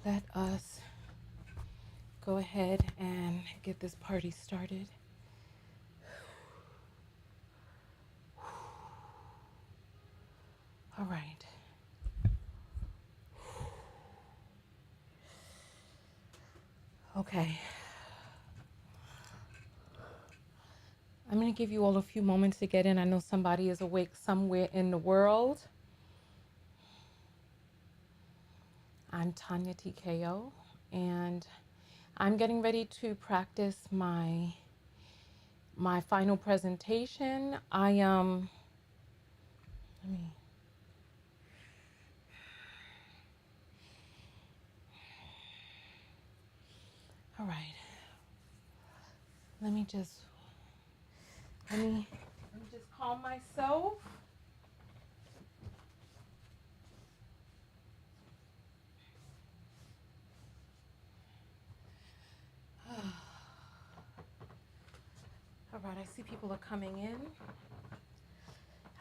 let us go ahead and get this party started. All right. Okay. I'm going to give you all a few moments to get in. I know somebody is awake somewhere in the world. I'm Tonya TKO, and I'm getting ready to practice my final presentation. Let me. All right. Let me just calm myself. All right, I see people are coming in.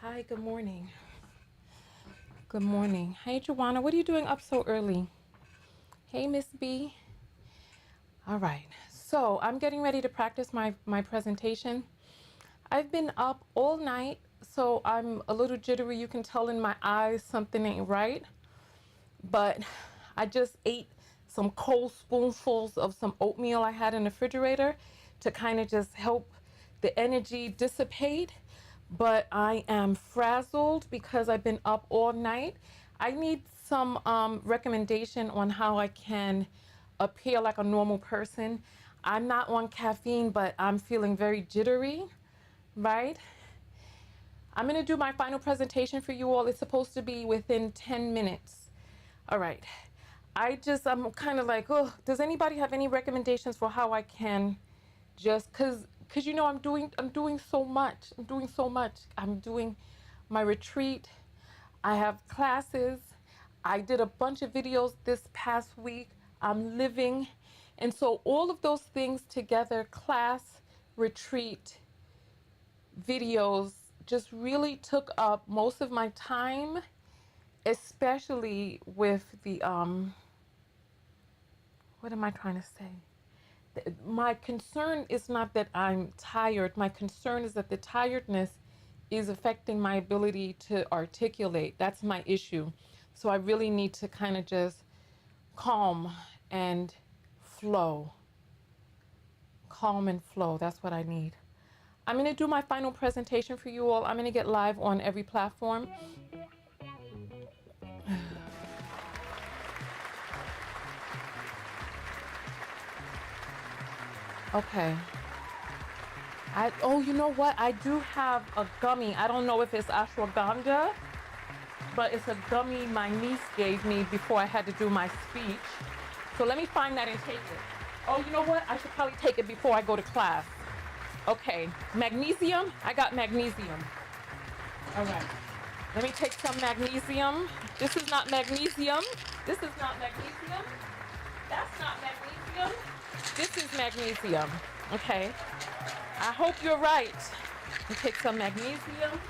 Hi, good morning. Good morning. Hey, Joanna, what are you doing up so early? Hey, Miss B. All right, so I'm getting ready to practice my presentation. I've been up all night, so I'm a little jittery. You can tell in my eyes something ain't right. But I just ate some cold spoonfuls of some oatmeal I had in the refrigerator to kind of just help the energy dissipate. But I am frazzled because I've been up all night. I need some recommendation on how I can appear like a normal person. I'm not on caffeine, but I'm feeling very jittery, right? I'm going to do my final presentation for you all. It's supposed to be within 10 minutes. All right. I'm kind of like, oh, does anybody have any recommendations for how I can just, cause you know, I'm doing so much. I'm doing my retreat. I have classes. I did a bunch of videos this past week. I'm living. And so all of those things together, class, retreat, videos, just really took up most of my time, especially with the, what am I trying to say? My concern is not that I'm tired. My concern is that the tiredness is affecting my ability to articulate. That's my issue. So I really need to kind of just calm and flow. Calm and flow. That's what I need. I'm going to do my final presentation for you all. I'm going to get live on every platform. Okay. You know what? I do have a gummy. I don't know if it's ashwagandha, but it's a gummy my niece gave me before I had to do my speech. So let me find that and take it. Oh, you know what? I should probably take it before I go to class. Okay. Magnesium? I got magnesium. All right. Let me take some magnesium. This is not magnesium. This is not magnesium. That's not magnesium. This is magnesium. Okay. I hope you're right. Let me take some magnesium.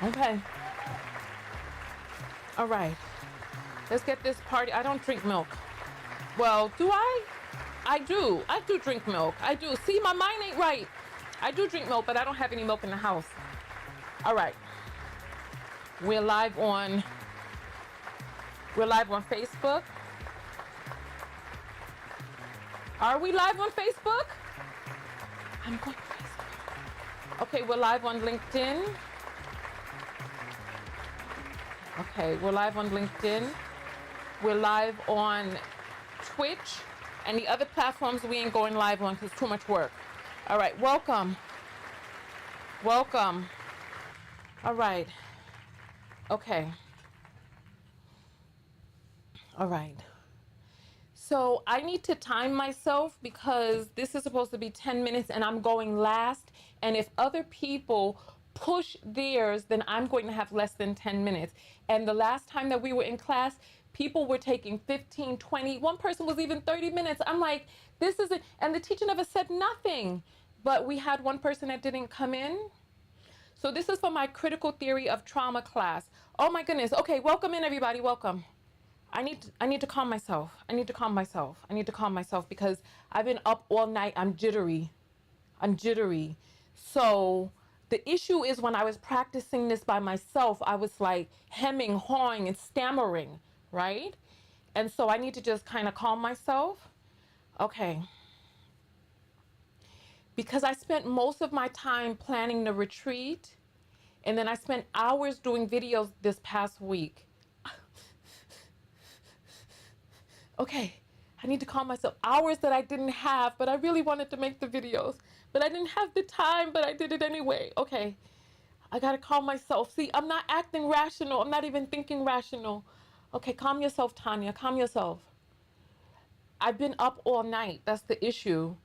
Okay. All right. Let's get this party. I don't drink milk. Well, do I? I do. I do drink milk. I do. See, my mind ain't right. I do drink milk, but I don't have any milk in the house. All right. We're live on Facebook. Are we live on Facebook? I'm going to Facebook. Okay, we're live on LinkedIn. Okay, we're live on LinkedIn. We're live on Twitch, and the other platforms we ain't going live on because it's too much work. All right, welcome. Welcome. All right. Okay. All right. So I need to time myself because this is supposed to be 10 minutes and I'm going last. And if other people push theirs, then I'm going to have less than 10 minutes. And the last time that we were in class, people were taking 15, 20. One person was even 30 minutes. I'm like, This isn't, and the teacher never said nothing. But we had one person that didn't come in. So this is for my critical theory of trauma class. Oh my goodness. Okay, welcome in everybody. Welcome. I need to calm myself. I need to calm myself. I need to calm myself because I've been up all night. I'm jittery. I'm jittery. So the issue is when I was practicing this by myself, I was like hemming, hawing, and stammering, right? And so I need to just kind of calm myself. Okay. Because I spent most of my time planning the retreat, and then I spent hours doing videos this past week. Okay, I need to calm myself. Hours that I didn't have, but I really wanted to make the videos. But I didn't have the time, but I did it anyway. Okay, I gotta calm myself. See, I'm not acting rational. I'm not even thinking rational. Okay, calm yourself, Tonya. Calm yourself. I've been up all night. That's the issue.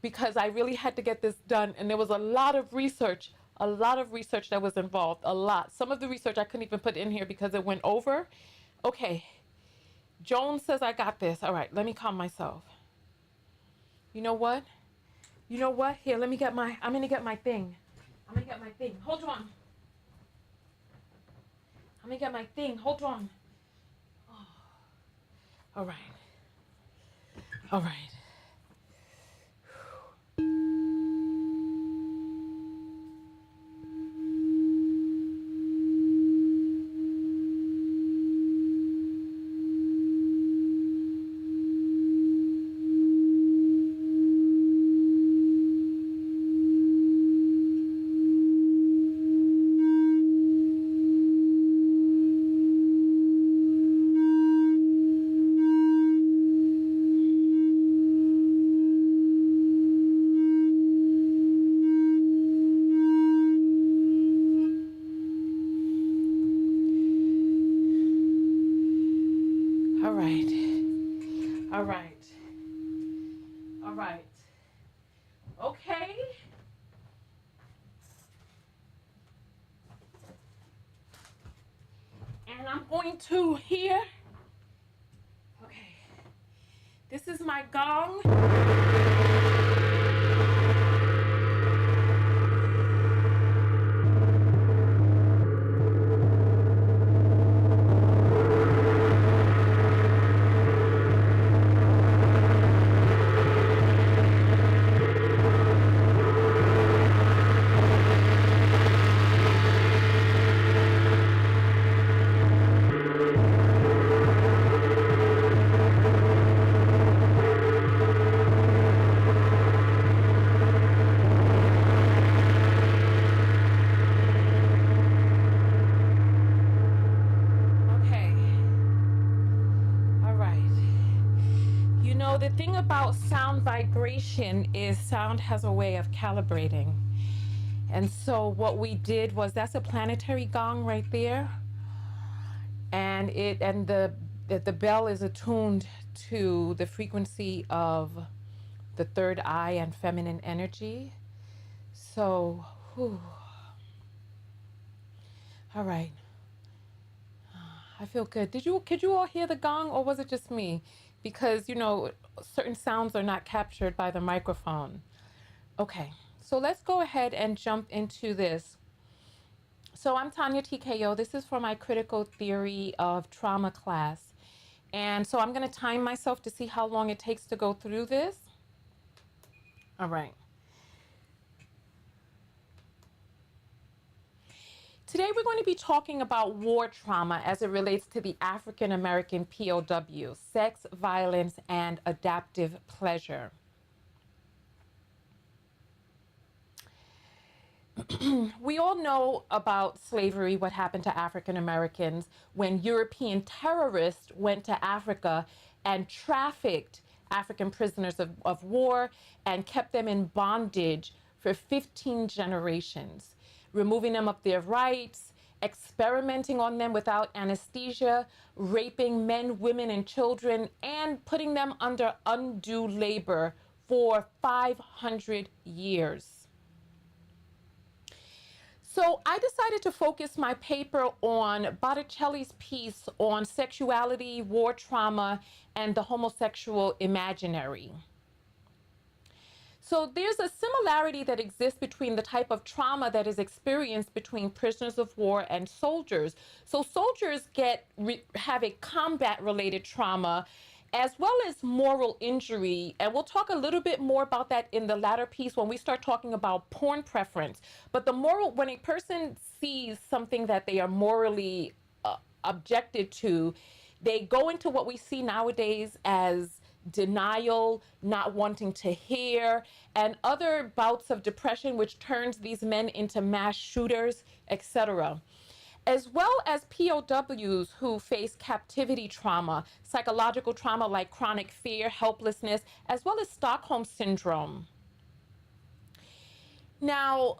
Because I really had to get this done. And there was a lot of research that was involved. A lot. Some of the research I couldn't even put in here because it went over. Okay. Joan says I got this. All right, let me calm myself. You know what? You know what? Here, let me get my, I'm gonna get my thing. I'm gonna get my thing. Hold on. I'm gonna get my thing. Hold on. Oh. All right. All right. All right. All right. All right. Okay. And I'm going to here. Okay. This is my gong. The thing about sound vibration is sound has a way of calibrating. And so what we did was, that's a planetary gong right there. And the bell is attuned to the frequency of the third eye and feminine energy. So, whew. All right. I feel good. Could you all hear the gong, or was it just me? Because, certain sounds are not captured by the microphone. Okay, so let's go ahead and jump into this. So I'm Tonya TKO. This is for my critical theory of trauma class. And so I'm going to time myself to see how long it takes to go through this. All right. Today we're going to be talking about war trauma as it relates to the African American POW, sex, violence, and adaptive pleasure. We all know about slavery, what happened to African Americans when European terrorists went to Africa and trafficked African prisoners of war and kept them in bondage for 15 generations. Removing them of their rights, experimenting on them without anesthesia, raping men, women, and children, and putting them under undue labor for 500 years. So I decided to focus my paper on Botticelli's piece on sexuality, war trauma, and the homosexual imaginary. So there's a similarity that exists between the type of trauma that is experienced between prisoners of war and soldiers. So soldiers have a combat-related trauma as well as moral injury. And we'll talk a little bit more about that in the latter piece when we start talking about porn preference. But when a person sees something that they are morally objected to, they go into what we see nowadays as denial, not wanting to hear, and other bouts of depression, which turns these men into mass shooters, etc. As well as POWs who face captivity trauma, psychological trauma like chronic fear, helplessness, as well as Stockholm syndrome. Now,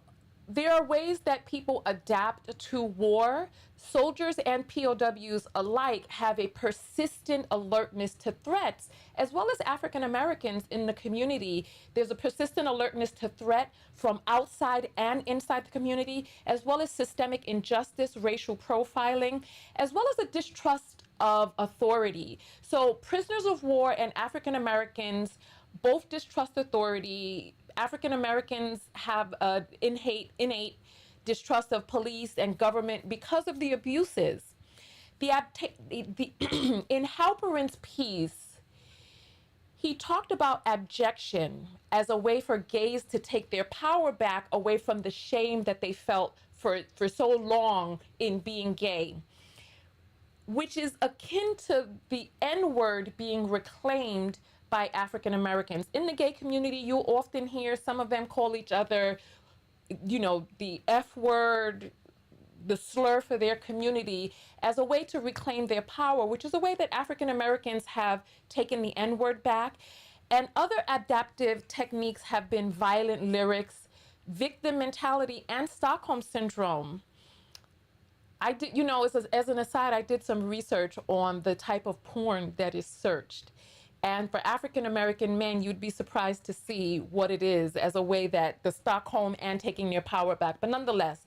there are ways that people adapt to war. Soldiers and POWs alike have a persistent alertness to threats, as well as African Americans in the community. There's a persistent alertness to threat from outside and inside the community, as well as systemic injustice, racial profiling, as well as a distrust of authority. So prisoners of war and African Americans both distrust authority. African Americans have an innate distrust of police and government because of the abuses. In Halperin's piece, he talked about abjection as a way for gays to take their power back away from the shame that they felt for so long in being gay, which is akin to the N-word being reclaimed by African Americans. In the gay community, you'll often hear some of them call each other, the F word, the slur for their community, as a way to reclaim their power, which is a way that African Americans have taken the N-word back. And other adaptive techniques have been violent lyrics, victim mentality, and Stockholm syndrome. I did, as an aside, I did some research on the type of porn that is searched. And for African American men, you'd be surprised to see what it is as a way that the Stockholm and taking their power back. But nonetheless,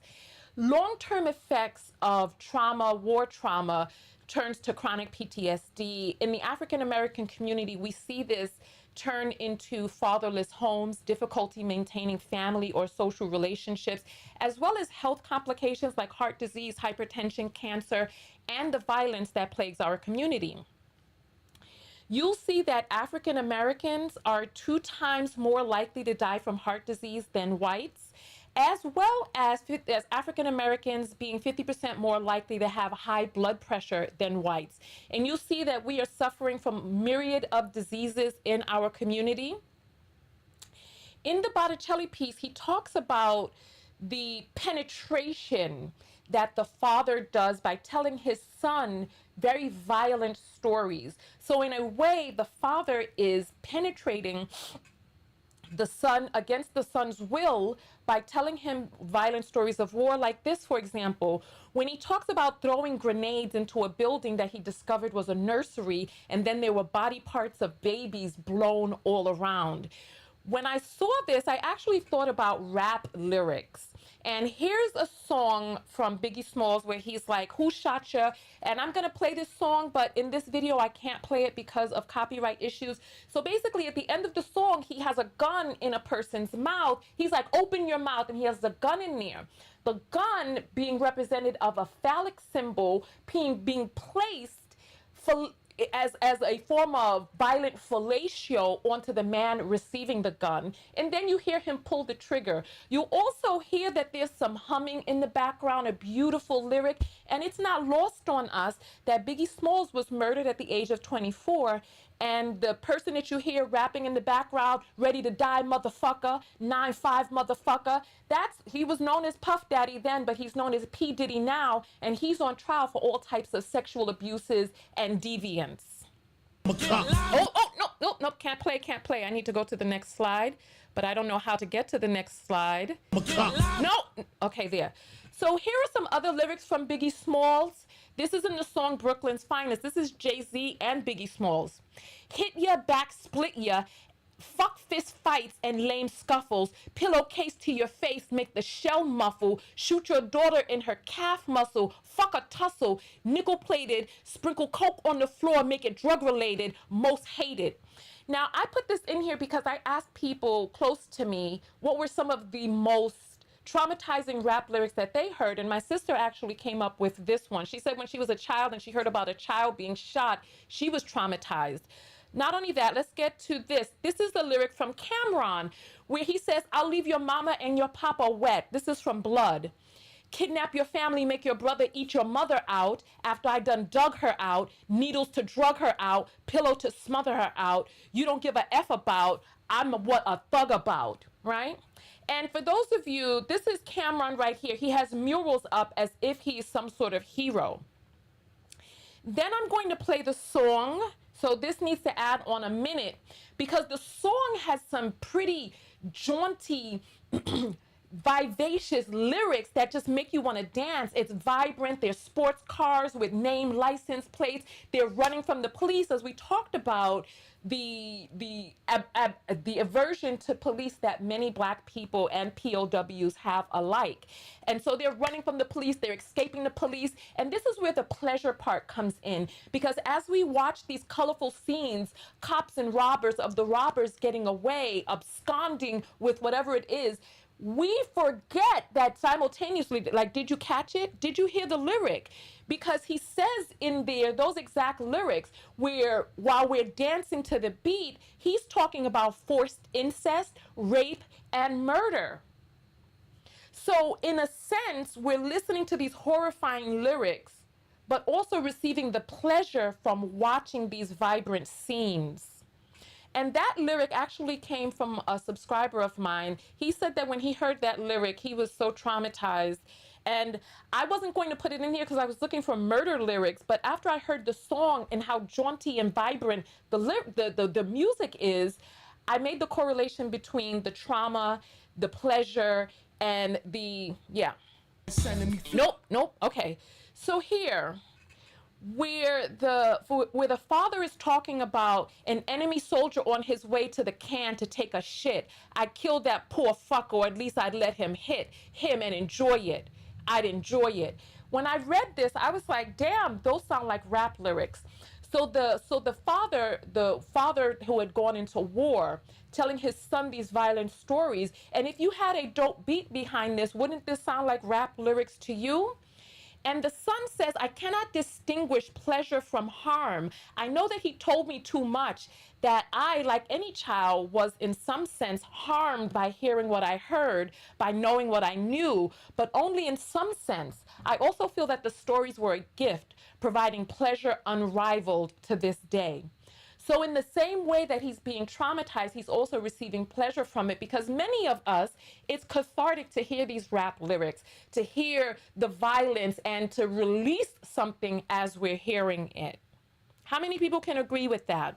long-term effects of trauma, war trauma, turns to chronic PTSD. In the African American community, we see this turn into fatherless homes, difficulty maintaining family or social relationships, as well as health complications like heart disease, hypertension, cancer, and the violence that plagues our community. You'll see that African Americans are 2 times more likely to die from heart disease than whites, as well as African Americans being 50% more likely to have high blood pressure than whites. And you'll see that we are suffering from myriad of diseases in our community. In the Botticelli piece, he talks about the penetration that the father does by telling his son very violent stories. So in a way, the father is penetrating the son against the son's will by telling him violent stories of war, like this, for example, when he talks about throwing grenades into a building that he discovered was a nursery, and then there were body parts of babies blown all around. When I saw this, I actually thought about rap lyrics. And here's a song from Biggie Smalls where he's like, "Who shot ya?" And I'm going to play this song, but in this video, I can't play it because of copyright issues. So basically, at the end of the song, he has a gun in a person's mouth. He's like, "Open your mouth," and he has the gun in there. The gun being represented of a phallic symbol being placed for as a form of violent fellatio onto the man receiving the gun. And then you hear him pull the trigger. You also hear that there's some humming in the background, a beautiful lyric. And it's not lost on us that Biggie Smalls was murdered at the age of 24. And the person that you hear rapping in the background, "Ready to die, motherfucker, 9-5, motherfucker," he was known as Puff Daddy then, but he's known as P. Diddy now, and he's on trial for all types of sexual abuses and deviance. No, can't play. I need to go to the next slide, but I don't know how to get to the next slide. No, okay, there. So here are some other lyrics from Biggie Smalls. This is in the song Brooklyn's Finest. This is Jay-Z and Biggie Smalls. "Hit ya, back split ya, fuck fist fights and lame scuffles, pillowcase to your face, make the shell muffle, shoot your daughter in her calf muscle, fuck a tussle, nickel plated, sprinkle coke on the floor, make it drug related, most hated." Now, I put this in here because I asked people close to me what were some of the most traumatizing rap lyrics that they heard. And my sister actually came up with this one. She said when she was a child and she heard about a child being shot, she was traumatized. Not only that, let's get to this. This is the lyric from Cameron where he says, I'll leave your mama and your papa wet. This is from Blood. Kidnap your family, make your brother eat your mother out. After I done dug her out, needles to drug her out, pillow to smother her out. You don't give a F about, I'm what a thug about, right? And for those of you, this is Cameron right here. He has murals up as if he's some sort of hero. Then I'm going to play the song. So this needs to add on a minute because the song has some pretty jaunty, vivacious lyrics that just make you want to dance. It's vibrant. There's sports cars with name license plates. They're running from the police, as we talked about the aversion to police that many Black people and POWs have alike. And so they're running from the police, they're escaping the police. And this is where the pleasure part comes in, because as we watch these colorful scenes, cops and robbers of the robbers getting away, absconding with whatever it is, we forget that simultaneously, like, did you catch it? Did you hear the lyric? Because he says in there, those exact lyrics, where while we're dancing to the beat, he's talking about forced incest, rape, and murder. So in a sense, we're listening to these horrifying lyrics, but also receiving the pleasure from watching these vibrant scenes. And that lyric actually came from a subscriber of mine. He said that when he heard that lyric, he was so traumatized. And I wasn't going to put it in here because I was looking for murder lyrics. But after I heard the song and how jaunty and vibrant the music is, I made the correlation between the trauma, the pleasure, and the, yeah. Nope. Okay. So here, where the father is talking about an enemy soldier on his way to the can to take a shit. I killed that poor fucker, or at least I'd let him hit him and enjoy it. I'd enjoy it. When I read this, I was like, damn, those sound like rap lyrics. So the father who had gone into war, telling his son these violent stories. And if you had a dope beat behind this, wouldn't this sound like rap lyrics to you? And the son says, I cannot distinguish pleasure from harm. I know that he told me too much, that I, like any child, was in some sense harmed by hearing what I heard, by knowing what I knew, but only in some sense. I also feel that the stories were a gift, providing pleasure unrivaled to this day. So in the same way that he's being traumatized, he's also receiving pleasure from it, because many of us, it's cathartic to hear these rap lyrics, to hear the violence and to release something as we're hearing it. How many people can agree with that?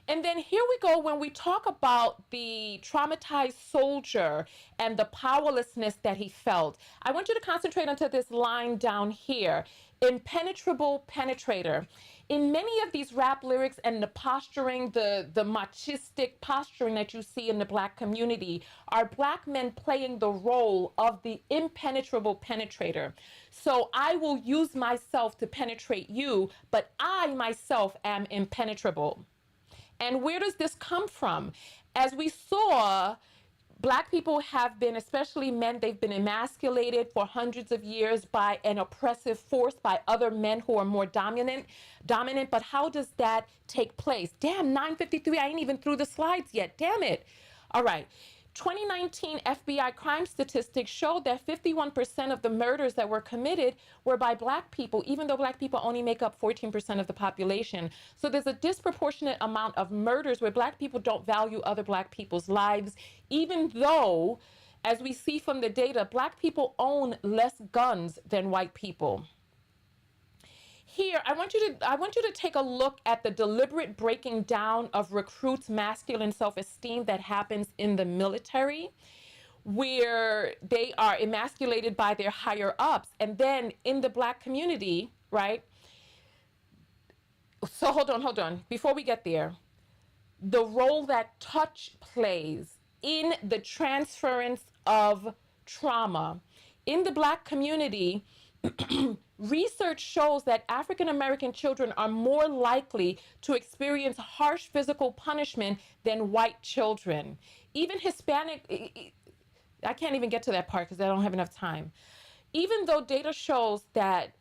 And then here we go when we talk about the traumatized soldier and the powerlessness that he felt. I want you to concentrate onto this line down here, impenetrable penetrator. In many of these rap lyrics and the posturing, the machistic posturing that you see in the Black community are Black men playing the role of the impenetrable penetrator. So I will use myself to penetrate you, but I myself am impenetrable. And where does this come from? As we saw, Black people have been, especially men, they've been emasculated for hundreds of years by an oppressive force, by other men who are more dominant. But how does that take place? Damn, 9:53, I ain't even through the slides yet. Damn it. All right. 2019 FBI crime statistics showed that 51% of the murders that were committed were by Black people, even though Black people only make up 14% of the population. So there's a disproportionate amount of murders where Black people don't value other Black people's lives, even though, as we see from the data, Black people own less guns than white people. Here, I want you to take a look at the deliberate breaking down of recruits' masculine self-esteem that happens in the military, where they are emasculated by their higher ups. And then in the Black community, right? So hold on. Before we get there, the role that touch plays in the transference of trauma. In the Black community, Research shows that African American children are more likely to experience harsh physical punishment than white children. Even Hispanic, I can't even get to that part because I don't have enough time. Even though data shows that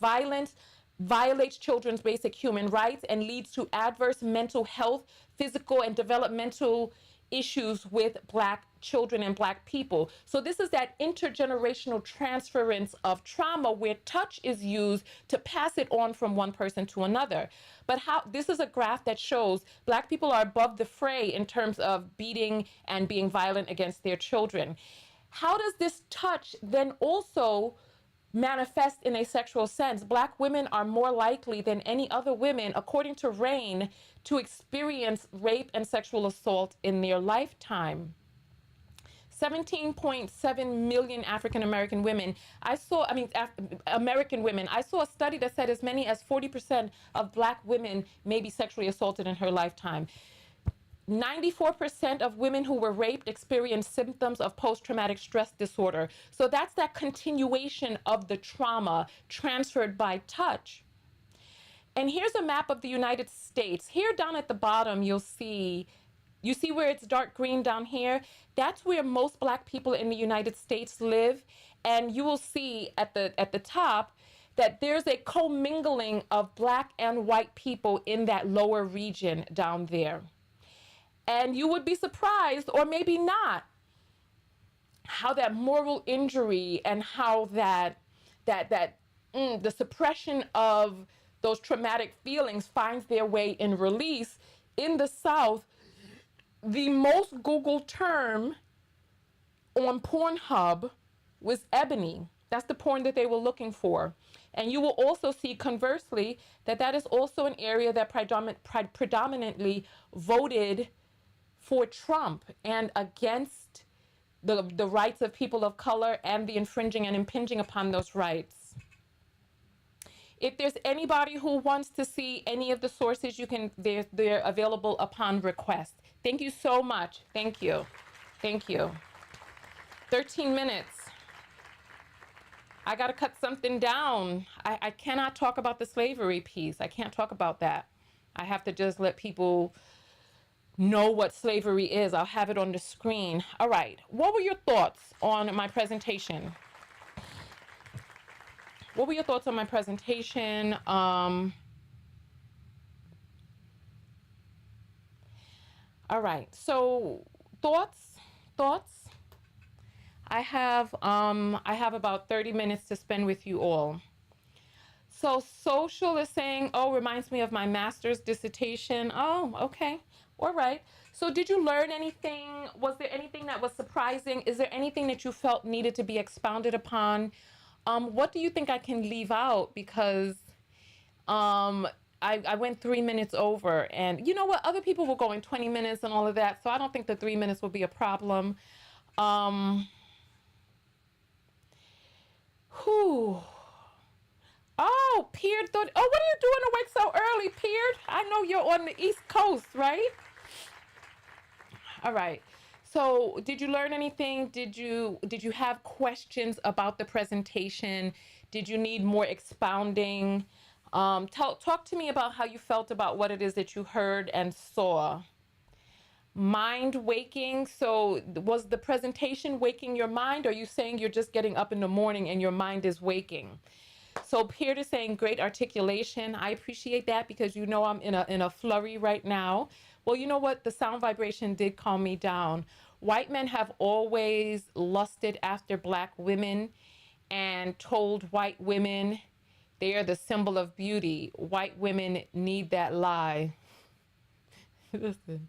violence violates children's basic human rights and leads to adverse mental health, physical, and developmental issues with Black children and Black people. So this is that intergenerational transference of trauma where touch is used to pass it on from one person to another. But how this is a graph that shows Black people are above the fray in terms of beating and being violent against their children. How does this touch then also manifest in a sexual sense? Black women are more likely than any other women, according to RAINN, to experience rape and sexual assault in their lifetime. 17.7 million African American women. American women. I saw a study that said as many as 40% of Black women may be sexually assaulted in her lifetime. 94% of women who were raped experienced symptoms of post-traumatic stress disorder. So that's that continuation of the trauma transferred by touch. And here's a map of the United States. Here down at the bottom, you see where it's dark green down here? That's where most Black people in the United States live. And you will see at the top that there's a commingling of Black and white people in that lower region down there. And you would be surprised, or maybe not, how that moral injury and how the suppression of those traumatic feelings finds their way in release. In the South, the most Googled term on Pornhub was ebony. That's the porn that they were looking for. And you will also see, conversely, that is also an area that predominantly voted for Trump and against the rights of people of color and the infringing and impinging upon those rights. If there's anybody who wants to see any of the sources, they're available upon request. Thank you so much. Thank you. Thank you. 13 minutes. I got to cut something down. I cannot talk about the slavery piece. I can't talk about that. I have to just let people know what slavery is. I'll have it on the screen. All right. What were your thoughts on my presentation? What were your thoughts on my presentation? All right. So thoughts. I have about 30 minutes to spend with you all. So social is saying, oh, reminds me of my master's dissertation. Oh, okay. All right. So did you learn anything? Was there anything that was surprising? Is there anything that you felt needed to be expounded upon? What do you think I can leave out? Because I went 3 minutes over, and you know what? Other people were going 20 minutes and all of that. So I don't think the 3 minutes will be a problem. Oh, Peard thought, oh, what are you doing awake so early, Peard? I know you're on the East Coast, right? All right. So did you learn anything? Did you have questions about the presentation? Did you need more expounding? Talk to me about how you felt about what it is that you heard and saw. Mind waking. So was the presentation waking your mind? Or are you saying you're just getting up in the morning and your mind is waking? So Peter is saying great articulation. I appreciate that because you know I'm in a flurry right now. Well, you know what? The sound vibration did calm me down. White men have always lusted after Black women and told white women they are the symbol of beauty. White women need that lie. Listen.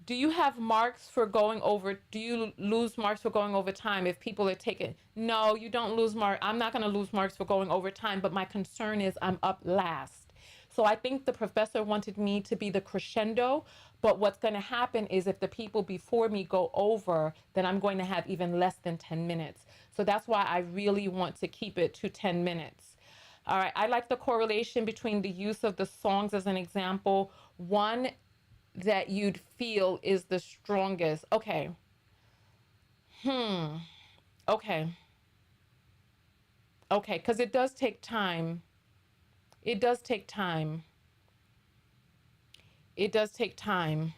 Do you have marks for going over? Do you lose marks for going over time if people are taking? No, you don't lose marks. I'm not going to lose marks for going over time, but my concern is I'm up last. So I think the professor wanted me to be the crescendo, but what's going to happen is if the people before me go over, then I'm going to have even less than 10 minutes. So that's why I really want to keep it to 10 minutes. All right, I like the correlation between the use of the songs as an example. One that you'd feel is the strongest. Okay. Okay. Okay, because it does take time. It does take time. It does take time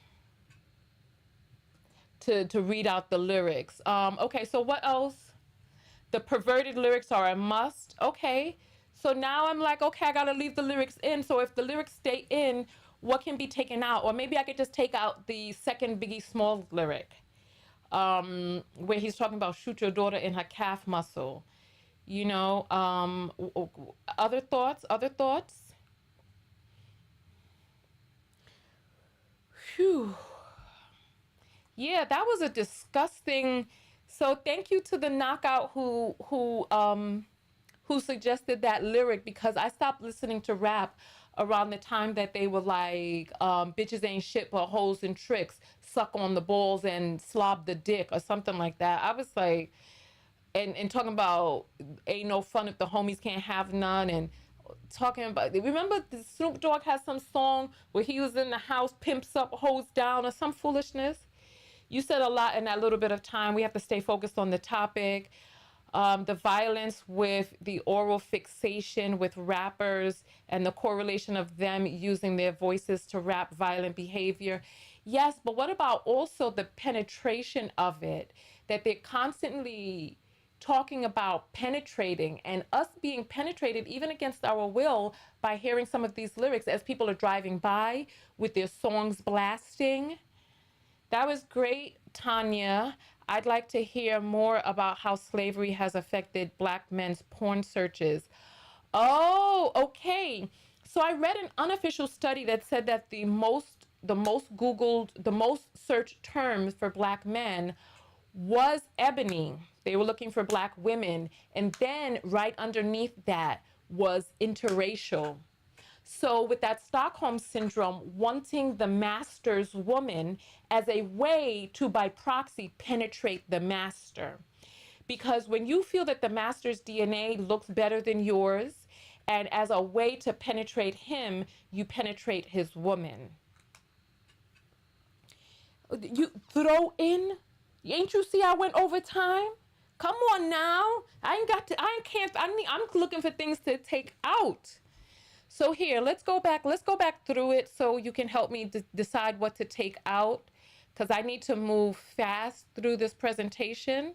to read out the lyrics. Okay, so what else? The perverted lyrics are a must. Okay. So now I'm like, okay, I gotta leave the lyrics in. So if the lyrics stay in, what can be taken out? Or maybe I could just take out the second Biggie Smalls lyric, where he's talking about shoot your daughter in her calf muscle. You know, other thoughts? Other thoughts? Phew. Yeah, that was a disgusting. So thank you to the knockout who suggested that lyric, because I stopped listening to rap around the time that they were like, bitches ain't shit but hoes and tricks, suck on the balls and slob the dick or something like that. I was like, and talking about ain't no fun if the homies can't have none, and talking about, remember the Snoop Dogg has some song where he was in the house, pimps up, hoes down, or some foolishness. You said a lot in that little bit of time. We have to stay focused on the topic. The violence with the oral fixation with rappers and the correlation of them using their voices to rap violent behavior. Yes, but what about also the penetration of it? That they're constantly talking about penetrating and us being penetrated even against our will by hearing some of these lyrics as people are driving by with their songs blasting. That was great, Tonya. I'd like to hear more about how slavery has affected Black men's porn searches. Oh, okay. So I read an unofficial study that said that the most searched terms for Black men was ebony. They were looking for Black women. And then right underneath that was interracial. So, with that Stockholm syndrome, wanting the master's woman as a way to, by proxy, penetrate the master. Because when you feel that the master's DNA looks better than yours, and as a way to penetrate him, you penetrate his woman. You throw in, ain't you see I went over time? Come on now. I ain't got to, I ain't can't, I'm looking for things to take out. So here, let's go back through it so you can help me decide what to take out, because I need to move fast through this presentation.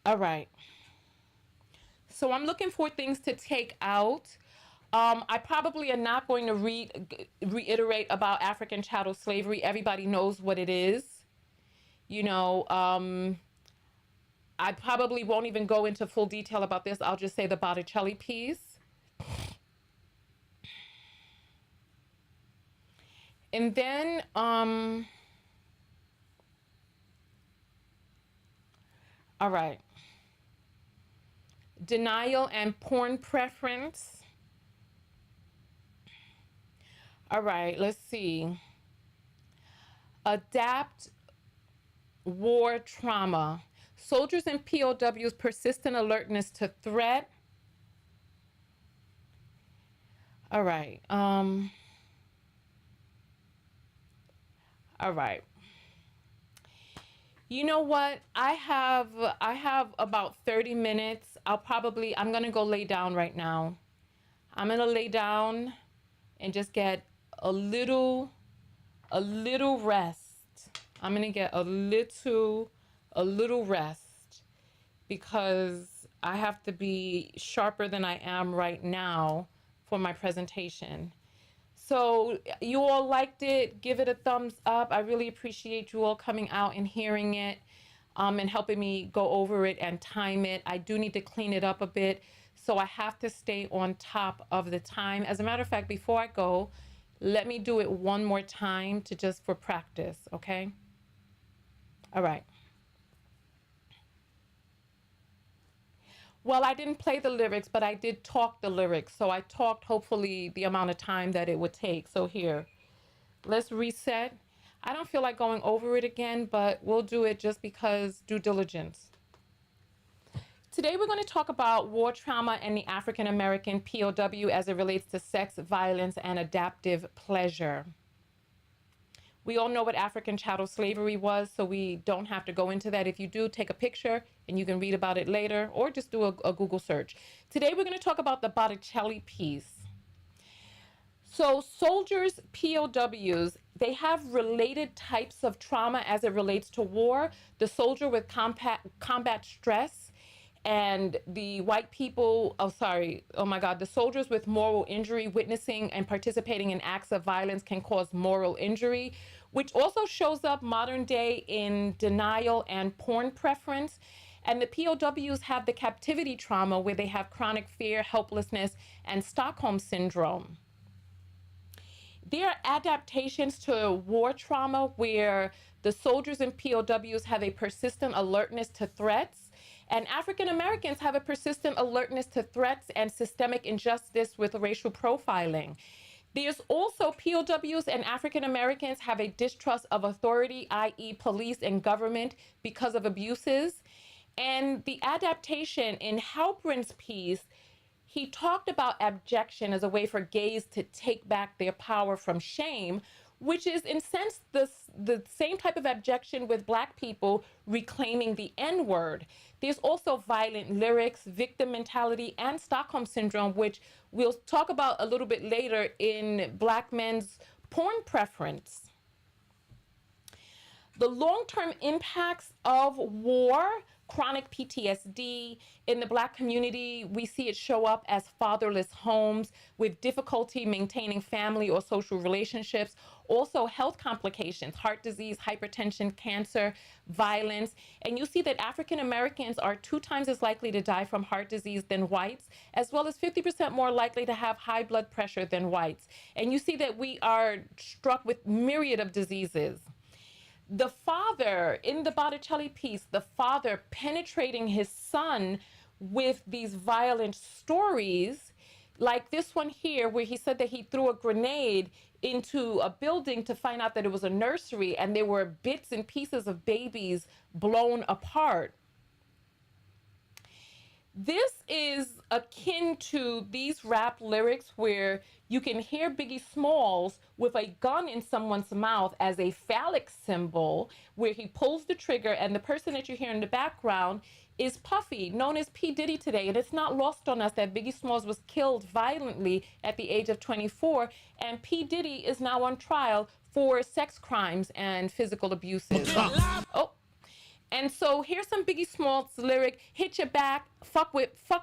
All right. So I'm looking for things to take out. I probably am not going to reiterate about African chattel slavery. Everybody knows what it is. You know, I probably won't even go into full detail about this. I'll just say the Botticelli piece. And then, all right. Denial and porn preference. All right, let's see. Adapt war trauma. Soldiers and POWs' persistent alertness to threat. All right. All right. You know what? I have about 30 minutes. I'm going to go lay down right now. I'm going to lay down and just get a little rest. I'm going to get a little rest, because I have to be sharper than I am right now for my presentation. So you all liked it. Give it a thumbs up. I really appreciate you all coming out and hearing it, and helping me go over it and time it. I do need to clean it up a bit, so I have to stay on top of the time. As a matter of fact, before I go, let me do it one more time to just for practice, okay? All right. Well, I didn't play the lyrics, but I did talk the lyrics. So I talked hopefully the amount of time that it would take. So here, let's reset. I don't feel like going over it again, but we'll do it just because due diligence. Today, we're going to talk about war trauma and the African American POW as it relates to sex, violence, and adaptive pleasure. We all know what African chattel slavery was, so we don't have to go into that. If you do, take a picture and you can read about it later, or just do a Google search. Today, we're going to talk about the Botticelli piece. So soldiers, POWs, they have related types of trauma as it relates to war. The soldier with combat stress, and the white people, the soldiers with moral injury, witnessing and participating in acts of violence can cause moral injury, which also shows up modern day in denial and porn preference. And the POWs have the captivity trauma, where they have chronic fear, helplessness, and Stockholm syndrome. There are adaptations to war trauma where the soldiers and POWs have a persistent alertness to threats, and African Americans have a persistent alertness to threats and systemic injustice with racial profiling. There's also POWs and African Americans have a distrust of authority, i.e. police and government, because of abuses. And the adaptation in Halperin's piece, he talked about abjection as a way for gays to take back their power from shame, which is in a sense the same type of abjection with Black people reclaiming the N-word. There's also violent lyrics, victim mentality, and Stockholm syndrome, which we'll talk about a little bit later in Black men's porn preference. The long-term impacts of war, chronic PTSD. In the Black community, we see it show up as fatherless homes with difficulty maintaining family or social relationships. Also health complications, heart disease, hypertension, cancer, violence. And you see that African Americans are 2 times as likely to die from heart disease than whites, as well as 50% more likely to have high blood pressure than whites. And you see that we are struck with myriad of diseases. The father, in the Botticelli piece, the father penetrating his son with these violent stories, like this one here, where he said that he threw a grenade into a building to find out that it was a nursery, and there were bits and pieces of babies blown apart. This is akin to these rap lyrics where you can hear Biggie Smalls with a gun in someone's mouth as a phallic symbol, where he pulls the trigger, and the person that you hear in the background is Puffy, known as P. Diddy today. And it's not lost on us that Biggie Smalls was killed violently at the age of 24, and P. Diddy is now on trial for sex crimes and physical abuses. And so here's some Biggie Smalls lyric: hit your back, fuck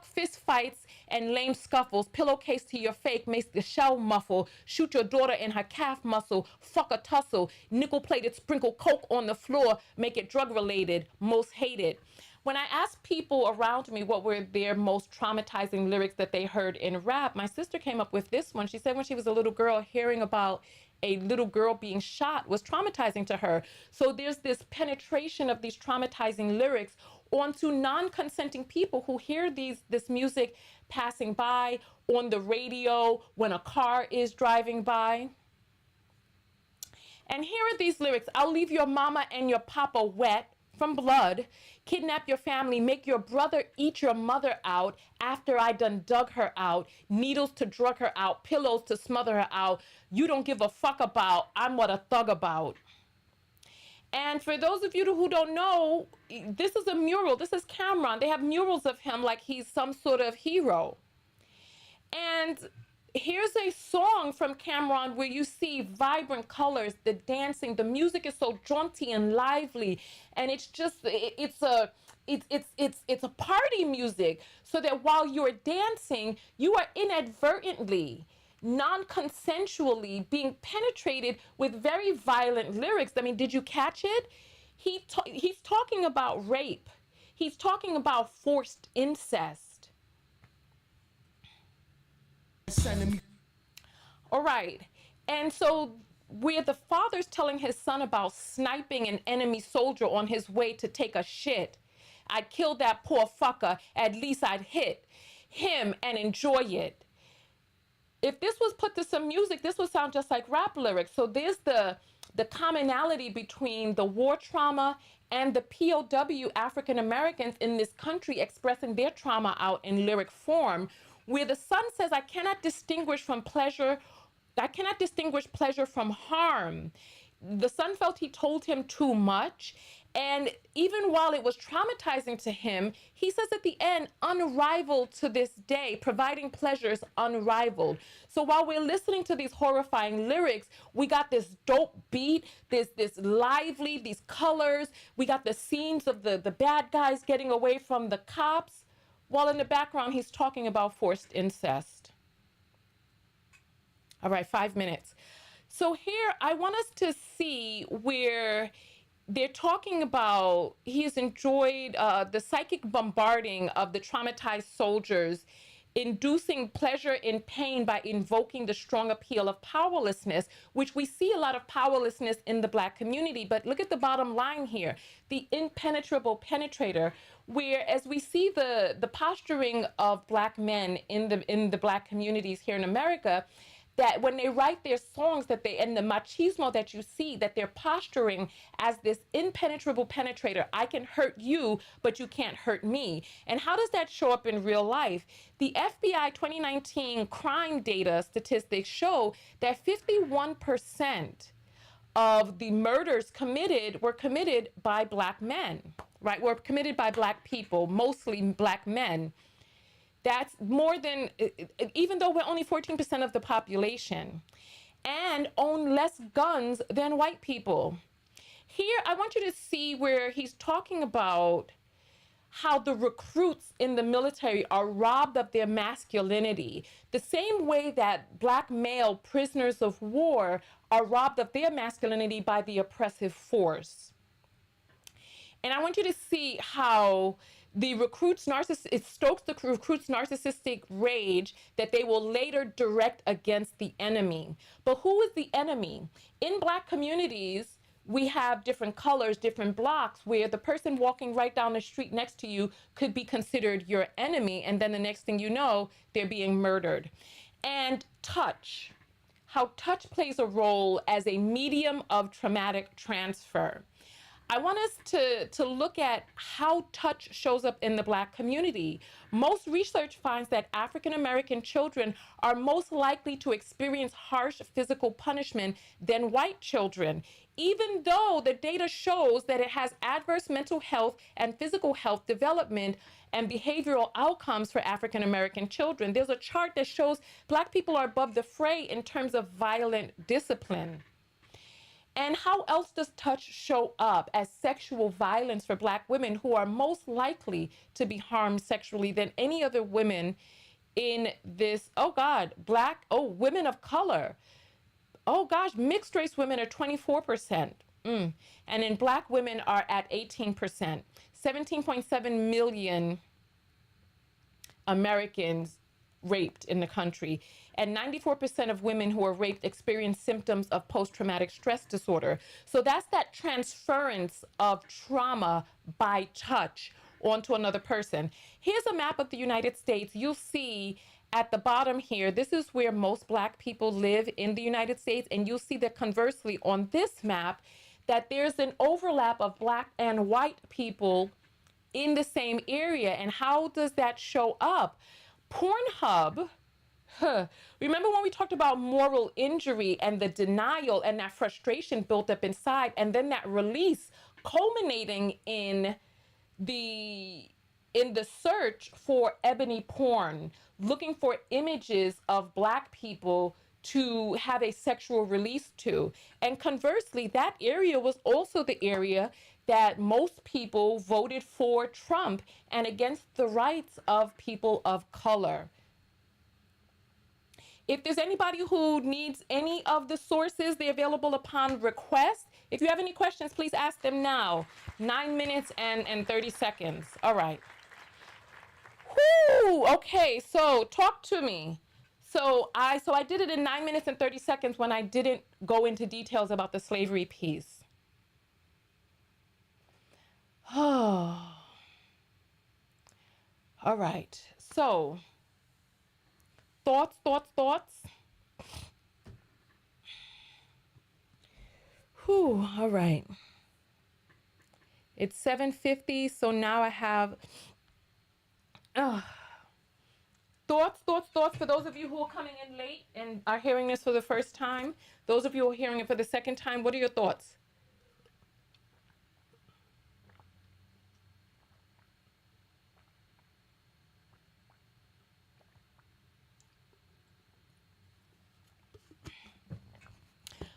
fist fights and lame scuffles, pillowcase to your fake makes the shell muffle, shoot your daughter in her calf muscle, fuck a tussle, nickel plated, sprinkle coke on the floor, make it drug related, most hated. When I asked people around me what were their most traumatizing lyrics that they heard in rap, my sister came up with this one. She said when she was a little girl, hearing about a little girl being shot was traumatizing to her. So there's this penetration of these traumatizing lyrics onto non-consenting people who hear this music passing by on the radio, when a car is driving by. And here are these lyrics: I'll leave your mama and your papa wet from blood, kidnap your family, make your brother eat your mother out after I done dug her out, needles to drug her out, pillows to smother her out, you don't give a fuck about, I'm what a thug about. And for those of you who don't know, this is a mural. This is Cameron. They have murals of him like he's some sort of hero. And here's a song from Cameron where you see vibrant colors, the dancing, the music is so jaunty and lively, and it's just it's a party music, so that while you're dancing, you are inadvertently, non-consensually being penetrated with very violent lyrics. I mean, did you catch it? He's talking about rape. He's talking about forced incest. All right. And so where the father's telling his son about sniping an enemy soldier on his way to take a shit, I'd kill that poor fucker, at least I'd hit him and enjoy it. If this was put to some music, this would sound just like rap lyrics. So there's the commonality between the war trauma and the POW African Americans in this country expressing their trauma out in lyric form, where the son says, I cannot distinguish pleasure from harm. the son felt he told him too much. And even while it was traumatizing to him, he says at the end, unrivaled to this day, providing pleasures unrivaled. So while we're listening to these horrifying lyrics, we got this dope beat, this lively, these colors. We got the scenes of the bad guys getting away from the cops, while in the background, he's talking about forced incest. All right, 5 minutes. So here, I want us to see where they're talking about he has enjoyed the psychic bombarding of the traumatized soldiers, inducing pleasure in pain by invoking the strong appeal of powerlessness, which we see a lot of powerlessness in the Black community. But look at the bottom line here, the impenetrable penetrator, where as we see the posturing of Black men in the Black communities here in America, that when they write their songs, that they, and the machismo that you see, that they're posturing as this impenetrable penetrator. I can hurt you, but you can't hurt me. And how does that show up in real life? The FBI 2019 crime data statistics show that 51% of the murders were committed by Black men, right? Were committed by Black people, mostly Black men. That's more than, even though we're only 14% of the population, and own less guns than white people. Here, I want you to see where he's talking about how the recruits in the military are robbed of their masculinity, the same way that Black male prisoners of war are robbed of their masculinity by the oppressive force. And I want you to see how the recruits it stokes the recruits' narcissistic rage that they will later direct against the enemy. But who is the enemy? In Black communities, we have different colors, different blocks, where the person walking right down the street next to you could be considered your enemy, and then the next thing you know, they're being murdered. And touch, how touch plays a role as a medium of traumatic transfer. I want us to look at how touch shows up in the Black community. Most research finds that African American children are most likely to experience harsh physical punishment than white children, even though the data shows that it has adverse mental health and physical health development and behavioral outcomes for African American children. There's a chart that shows Black people are above the fray in terms of violent discipline. And how else does touch show up as sexual violence for Black women, who are most likely to be harmed sexually than any other women in this, women of color. Oh gosh, mixed race women are 24%. And then Black women are at 18%. 17.7 million Americans raped in the country, and 94% of women who are raped experience symptoms of post-traumatic stress disorder. So that's that transference of trauma by touch onto another person. Here's a map of the United States. You'll see at the bottom here, this is where most Black people live in the United States, and you'll see that conversely on this map that there's an overlap of Black and white people in the same area. And how does that show up? Pornhub, remember when we talked about moral injury and the denial and that frustration built up inside, and then that release culminating in the search for ebony porn, looking for images of Black people to have a sexual release to. And conversely, that area was also the area that most people voted for Trump and against the rights of people of color. If there's anybody who needs any of the sources, they're available upon request. If you have any questions, please ask them now. 9 minutes and 30 seconds. All right. Whoo, okay, so talk to me. So I did it in 9 minutes and 30 seconds when I didn't go into details about the slavery piece. Oh, all right. So, thoughts. Whew, all right. It's 7:50, so now I have Thoughts for those of you who are coming in late and are hearing this for the first time. Those of you who are hearing it for the second time, what are your thoughts?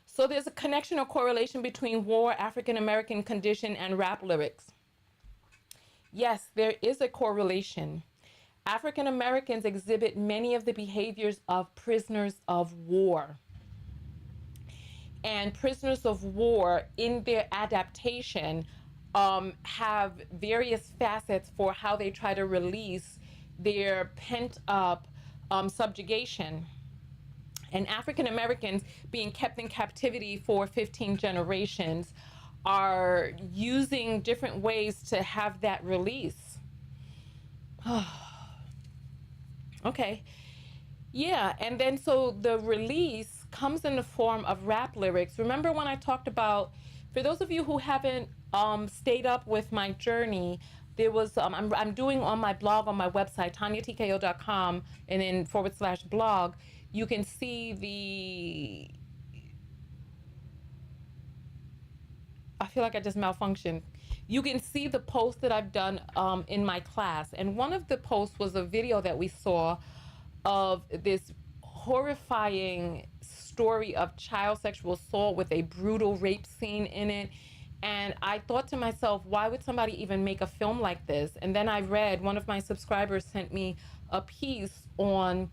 So there's a connection or correlation between war, African American condition, and rap lyrics. Yes, there is a correlation. African Americans exhibit many of the behaviors of prisoners of war. And prisoners of war, in their adaptation, have various facets for how they try to release their pent up subjugation. And African Americans, being kept in captivity for 15 generations, are using different ways to have that release. Okay. Yeah, and then so the release comes in the form of rap lyrics. Remember when I talked about, for those of you who haven't stayed up with my journey, there was I'm doing on my blog on my website tonyatko.com, and then /blog, you can see the, I feel like I just malfunctioned. You can see the post that I've done in my class. And one of the posts was a video that we saw of this horrifying story of child sexual assault with a brutal rape scene in it. And I thought to myself, why would somebody even make a film like this? And then I read, one of my subscribers sent me a piece on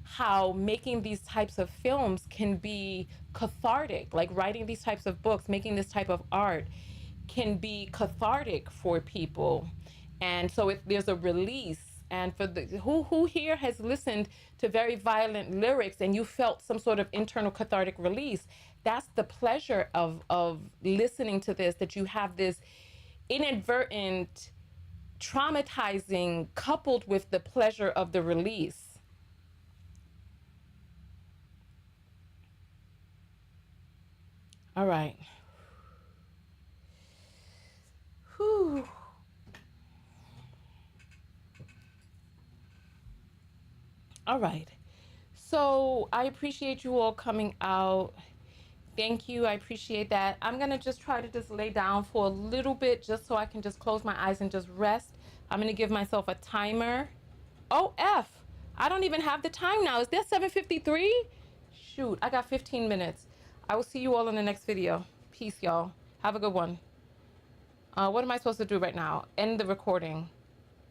how making these types of films can be cathartic, like writing these types of books, making this type of art can be cathartic for people. And so if there's a release, and for the who here has listened to very violent lyrics and you felt some sort of internal cathartic release, that's the pleasure of listening to this, that you have this inadvertent traumatizing coupled with the pleasure of the release. All right. Whew. All right. So I appreciate you all coming out. Thank you. I appreciate that. I'm going to just try to just lay down for a little bit just so I can just close my eyes and just rest. I'm going to give myself a timer. Oh, F. I don't even have the time now. Is that 7:53? Shoot, I got 15 minutes. I will see you all in the next video. Peace, y'all. Have a good one. What am I supposed to do right now? End the recording.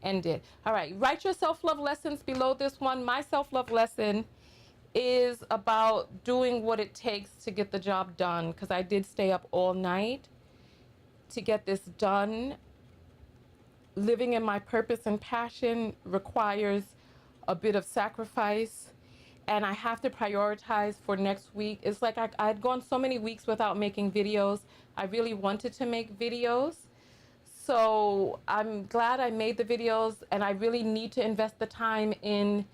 End it. All right. Write your self-love lessons below this one. My self-love lesson is about doing what it takes to get the job done, because I did stay up all night to get this done. Living in my purpose and passion requires a bit of sacrifice, and I have to prioritize for next week. It's like I'd gone so many weeks without making videos. I really wanted to make videos. So I'm glad I made the videos, and I really need to invest the time in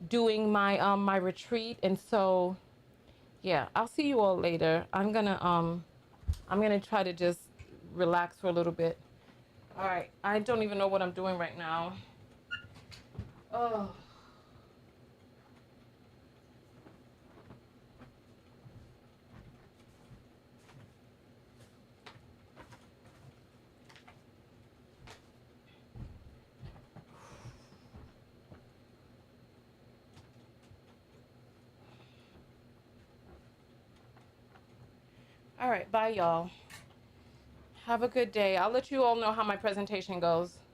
doing my my retreat. And so yeah, I'll see you all later. I'm gonna try to just relax for a little bit. All right, I don't even know what I'm doing right now. Oh. All right, bye y'all. Have a good day. I'll let you all know how my presentation goes.